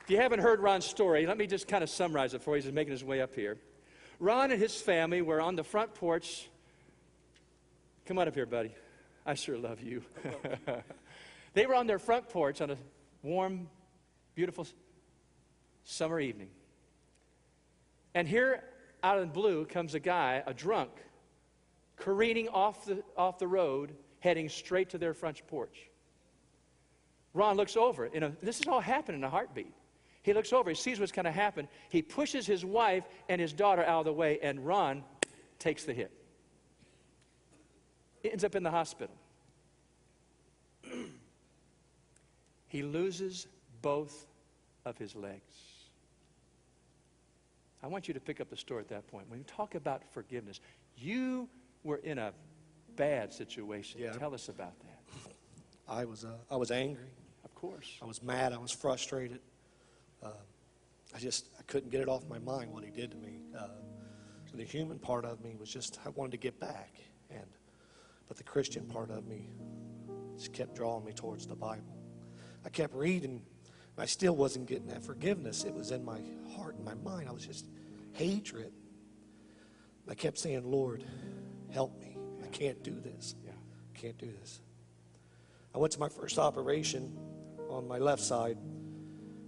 If you haven't heard Ron's story, let me just kind of summarize it for you. He's making his way up here. Ron and his family were on the front porch. Come on up here, buddy. I sure love you. They were on their front porch on a warm, beautiful summer evening. And here, out in blue, comes a guy, a drunk, careening off the road, heading straight to their front porch. Ron looks over. This is all happening in a heartbeat. He looks over. He sees what's going to happen. He pushes his wife and his daughter out of the way, and Ron takes the hit. He ends up in the hospital. He loses both of his legs. I want you to pick up the story at that point. When you talk about forgiveness, you were in a bad situation. Yeah. Tell us about that. I was angry. Of course. I was mad. I was frustrated. I couldn't get it off my mind what he did to me. The human part of me was just, I wanted to get back. But the Christian part of me just kept drawing me towards the Bible. I kept reading, and I still wasn't getting that forgiveness. It was in my heart and my mind. I was just hatred. I kept saying, Lord, help me. I can't do this. I can't do this. I went to my first operation on my left side.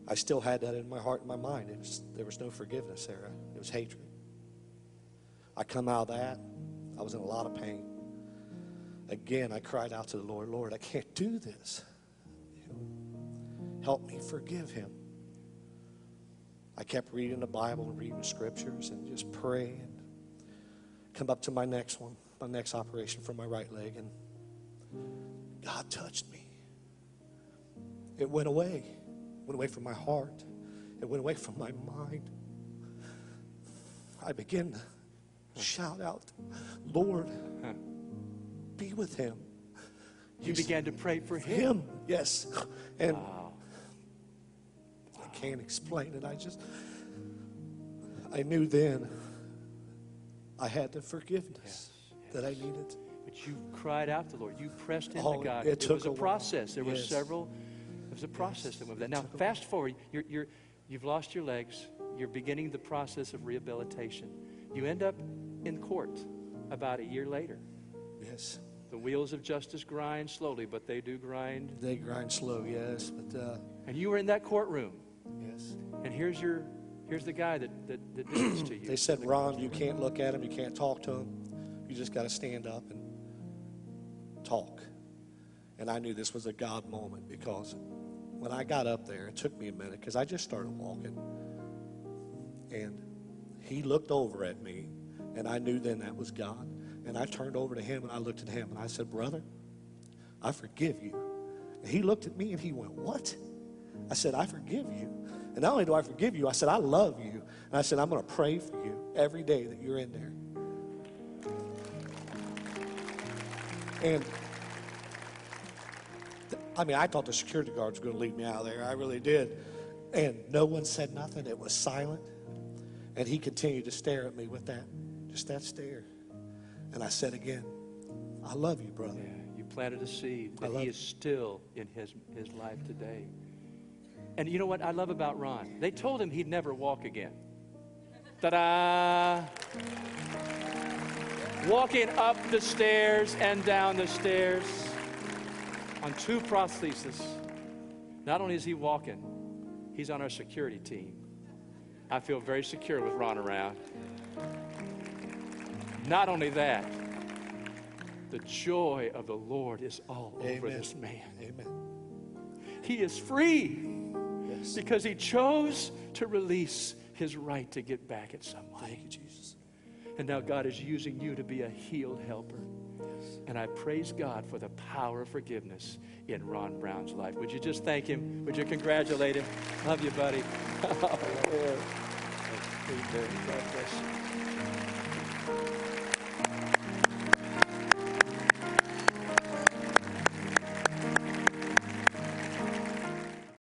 I still had that in my heart and my mind. There was no forgiveness there. It was hatred. I come out of that. I was in a lot of pain. Again, I cried out to the Lord, Lord, I can't do this. Help me forgive him. I kept reading the Bible and reading the scriptures and just praying. Come up to my next operation for my right leg, and God touched me. It went away. It went away from my heart. It went away from my mind. I began to shout out, Lord, be with him. You began to pray for him. Yes. And wow. I can't explain it. I knew then I had the forgiveness that I needed. But you cried out to the Lord. You pressed into God. It was a process. There were yes. several. It was a process that moved that. Now, fast forward. You've lost your legs. You're beginning the process of rehabilitation. You end up in court about a year later. Yes. The wheels of justice grind slowly, but they do grind. They grind slow, yes. But and you were in that courtroom. Yes. And here's the guy that did this to you. They said, Ron, you can't look at him. You can't talk to him. You just got to stand up and talk. And I knew this was a God moment, because when I got up there, it took me a minute, because I just started walking. And he looked over at me, and I knew then that was God. And I turned over to him, and I looked at him, and I said, brother, I forgive you. And he looked at me, and he went, what? I said, I forgive you. And not only do I forgive you, I said, I love you. And I said, I'm going to pray for you every day that you're in there. And I thought the security guards were going to lead me out of there. I really did. And no one said nothing. It was silent. And he continued to stare at me with that stare. And I said again, I love you, brother. Yeah, you planted a seed that he is still in his life today. And you know what I love about Ron? They told him he'd never walk again. Ta-da! Walking up the stairs and down the stairs on 2 prostheses. Not only is he walking, he's on our security team. I feel very secure with Ron around. Not only that, the joy of the Lord is all over this man. Amen. He is free because he chose to release his right to get back at someone. Thank you, Jesus. And now God is using you to be a healed helper. Yes. And I praise God for the power of forgiveness in Ron Brown's life. Would you just thank him? Would you congratulate him? Love you, buddy. God bless you.